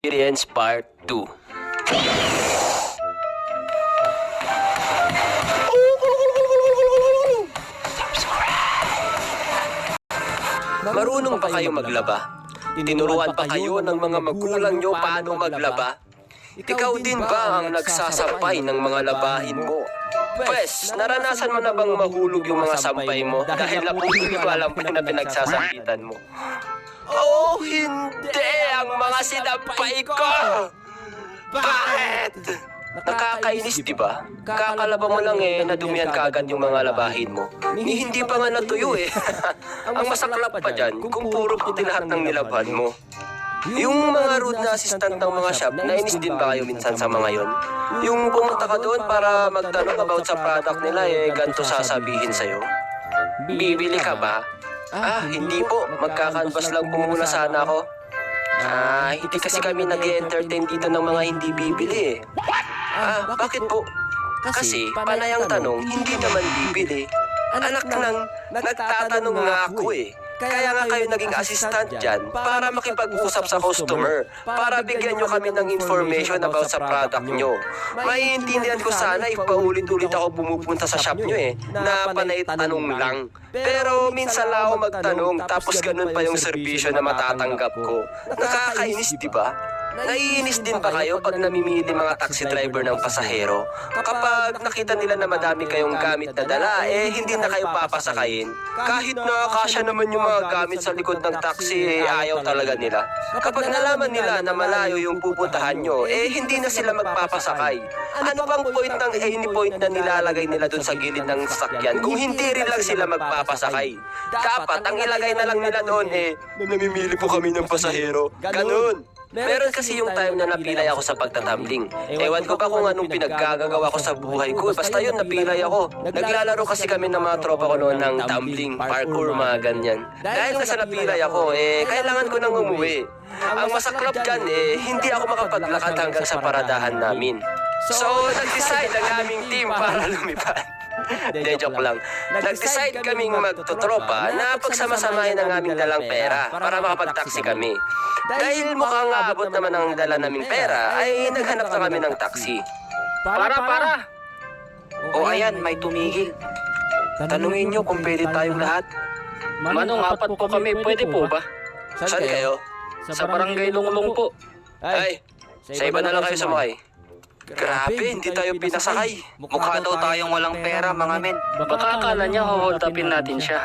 Experience Part 2. Marunong ba kayo maglaba? Tinuruan pa kayo ng mga magulang nyo paano maglaba? Ikaw din ba ang nagsasampay ng mga labahin mo? Pwes, naranasan mo na bang mahulog yung mga sampay mo dahil napulog mo alam na pinagsasampitan mo? Oh, hindi! Ang mga sinampay ko! Bakit? Nakakainis, di ba? Kakalaba mo lang nadumihan kaagad yung mga labahin mo. Hindi pa nga natuyo Ang masaklap pa dyan, kung puro puti lahat ng nilaban mo. Yung mga rude na assistant ng mga shop, nainis din ba kayo minsan sa mga yon? Yung pumunta ka doon para magtanong about sa product nila, ganito sasabihin sa'yo. Bibili ka ba? Hindi po. Magkakanvas lang po muna sana ako. Hindi kasi kami nag-entertain dito ng mga hindi bibili bakit po? Kasi panay ang tanong, hindi naman bibili. Anak nang nagtatanong nga ako Kaya nga kayo naging assistant dyan para makipag-usap sa customer, para bigyan nyo kami ng information about sa product nyo. Maiintindihan ko sana if paulit-ulit ako pumupunta sa shop nyo na panay tanong lang. Pero minsan lang ako magtanong tapos ganun pa yung serbisyo na matatanggap ko. Nakakainis, di ba? Naiinis din ba kayo pag namimili mga taxi driver ng pasahero? Kapag nakita nila na madami kayong gamit na dala, hindi na kayo papasakayin. Kahit na kasya naman yung mga gamit sa likod ng taxi, ayaw talaga nila. Kapag nalaman nila na malayo yung pupuntahan nyo, hindi na sila magpapasakay. Ano pang point ng any point na nilalagay nila dun sa gilid ng sasakyan kung hindi rin lang sila magpapasakay? Dapat ang ilagay na lang nila doon namimili po kami ng pasahero. Ganun. Meron kasi yung time na napilay ako sa pagtatumbling. Ewan ko pa kung anong pinaggagawa ko sa buhay ko. Basta yun, napilay ako. Naglalaro kasi kami ng mga tropa ko noon ng tumbling, parkour, mga ganyan. Dahil nga sa napilay ako, kailangan ko nang umuwi. Ang masaklap dyan, hindi ako makapaglakad hanggang sa paradahan namin. So, nag-decide ang aming team para lumipad. De, joke lang. Nag-decide kaming magtutropa na pagsama-samahin ang aming dalang pera para makapag-taxi kami. Dahil mukhang aabot naman ang dala naming pera, ay naghanap na kami ng taxi. Para! O ayan, may tumigil. Tanungin nyo kung pwede tayong lahat. Manong, apat po kami, pwede po ba? Saan kayo? Sa barangay Lunglong po. Ay, sa iba na lang kayo sumakay. Grabe, hindi tayo pinasakay. Mukha daw tayong walang pera, mga men. Baka akala niya hold upin natin siya.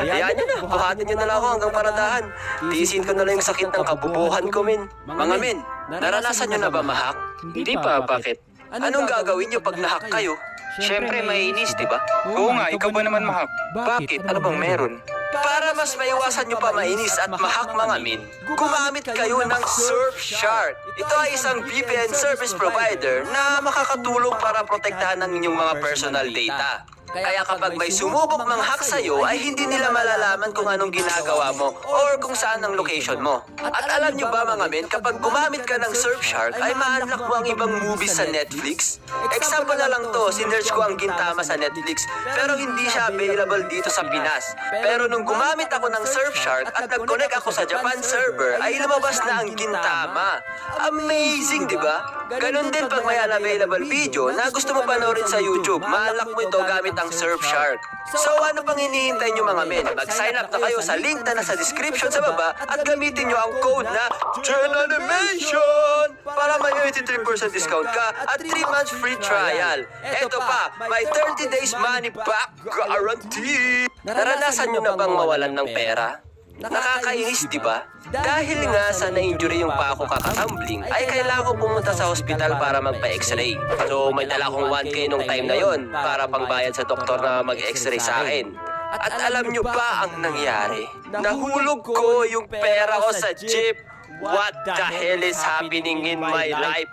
Hayaan nyo na, buhatin nyo na lang ako hanggang paradahan. Tiisin ko na lang yung sakit ng kabubuhan ko, men. Mga men, naranasan nyo na ba mahak? Hindi pa, bakit? Anong gagawin nyo pag nahak kayo? Siyempre, mainis, di ba? Oo nga, ikaw ba naman mahak? Bakit? Ano bang meron? Para mas maiwasan nyo pa mainis at mahak, mga min, gumamit kayo ng Surfshark. Ito ay isang VPN service provider na makakatulong para protektahan ang inyong mga personal data. Kaya kapag may sumubok mang-hack sa'yo, ay hindi nila malalaman kung anong ginagawa mo or kung saan ang location mo. At alam nyo ba, mga men, kapag gumamit ka ng Surfshark, ay ma-unlock mo ang ibang movies sa Netflix? Example na lang to, sinearch ko ang Gintama sa Netflix, pero hindi siya available dito sa Pinas. Pero nung gumamit ako ng Surfshark at nag-connect ako sa Japan server, ay lumabas na ang Gintama. Amazing, di ba? Ganon din pag may unavailable video na gusto mo panoorin sa YouTube, ma-unlock mo ito gamit ang Surfshark. So ano pang hinihintay nyo, mga men? Mag-sign up na kayo sa link na nasa description sa baba at gamitin nyo ang code na GENANIMATION para may 83% discount ka at 3 months free trial. Eto pa, may 30 days money back guarantee. Naranasan nyo na bang mawalan ng pera? Nakakainis, di ba? Dahil nga sa na-injury yung pa ako kakatumbling, ay kailangan ko pumunta sa hospital para magpa-x-ray. So may dala akong 1K nung time na yon para pangbayad sa doktor na mag-x-ray sa akin. At alam nyo ba ang nangyari? Nahulog ko yung pera ko sa jeep. What the hell is happening in my life?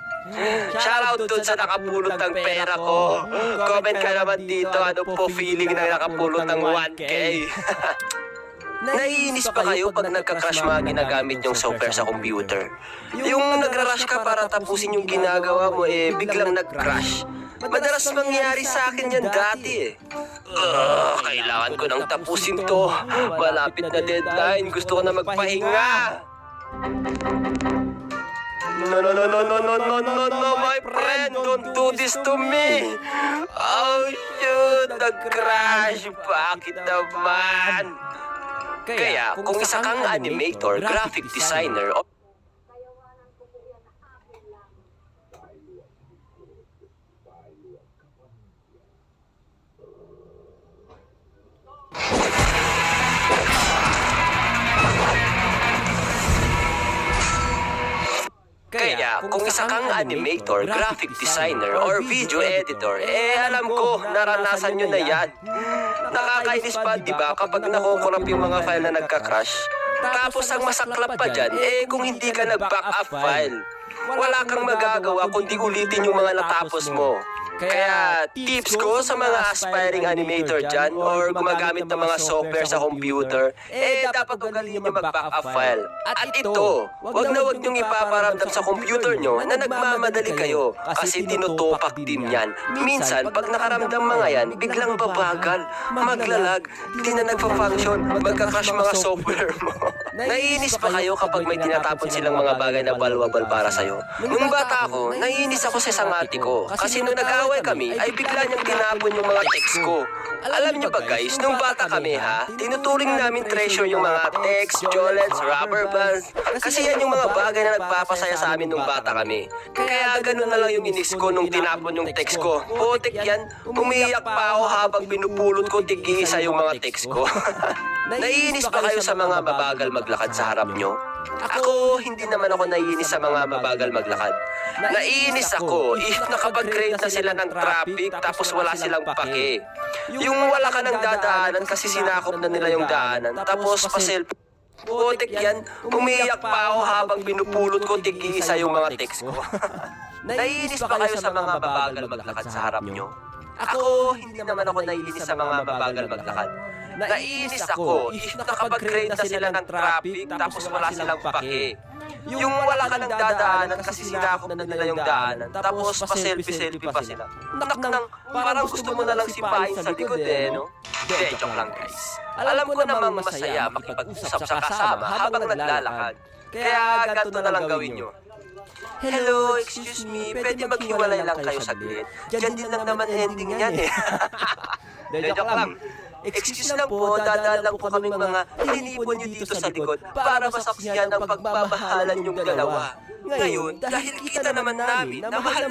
Shoutout dun sa nakapulot ng pera ko. Comment ka naman dito, ano po feeling na nakapulot ng 1K? Naiinis pa kayo pag nagka-crash mga ginagamit yung software sa computer? Yung nagra-rush ka para tapusin yung ginagawa mo, biglang nag-crash. Madalas mangyari sa akin yan dati Kailangan ko nang tapusin to. Malapit na deadline, gusto ko na magpahinga. No, my friend, don't do this to me. Oh, shoot, nag-crash. Bakit naman? Kaya, kung isa kang animator, graphic designer, o Kaya, kung isa kang animator, graphic designer, or video editor, alam ko, naranasan nyo na yan. Nakakainis pa, di ba, kapag nakukurap yung mga file na nagka-crash? Tapos ang masaklap pa dyan, kung hindi ka nag-backup file, wala kang magagawa kundi ulitin yung mga natapos mo. Kaya tips ko sa mga aspiring animator dyan or gumagamit ng mga software sa computer, dapat ugaliin nyo mag-backup file. At ito, wag na wag nyong ipaparamdam sa computer nyo na nagmamadali kayo kasi tinutupak din yan. Minsan, pag nakaramdam mga yan, biglang babagal, maglalag, di na nagpa-function, magka-crash mga software mo. Naiinis pa kayo kapag may tinatapon silang mga bagay na valuable para sa'yo. Nung bata ako, naiinis ako sa isang ate ko kasi nung nag-away kami, ay bigla niyang tinapon yung mga text ko. Alam niyo ba guys, nung bata kami ha, tinuturing namin treasure yung mga text, jolets, rubber bands, kasi yan yung mga bagay na nagpapasaya sa amin nung bata kami. Kaya ganun na lang yung inis ko nung tinapon yung text ko. Putik yan, umiiyak pa ako habang pinupulot ko tig-isa yung mga text ko. Naiinis ba kayo sa mga mabagal maglakad sa harap nyo? Ako, hindi naman ako naiinis sa mga mabagal maglakad. Naiinis ako if nakapag-create na sila ng traffic tapos wala silang pake. Yung wala ka ng dadaanan kasi sinakop na nila yung daanan tapos pa-selfie. Putik yan, umiiyak pa ako habang pinupulot ko tig-isa yung mga text ko. Naiinis ba kayo sa mga mabagal maglakad sa harap nyo? Ako, hindi naman ako naiinis sa mga mabagal maglakad. Naiinis ako if nakapag-create na sila ng traffic tapos wala silang pake. Yung wala ka ng dadaanan kasi sinakop na nila yung daanan tapos pa-selfie-selfie pa sila. Nak, parang gusto mo na lang sipahin sa likod no? Joke lang guys. Alam ko namang masaya makipag-usap sa kasama habang naglalakad. Kaya ganito na lang gawin nyo. Hello, excuse me, pwede maghiwalay lang kayo saglit. Diyan din lang naman ending yan Joke lang. Excuse lang po, dadaan lang po kami mga tinipon nyo dito sa likod para masaksihan ang pagbabahalan yung dalawa. Ngayon, dahil kita naman namin na mahal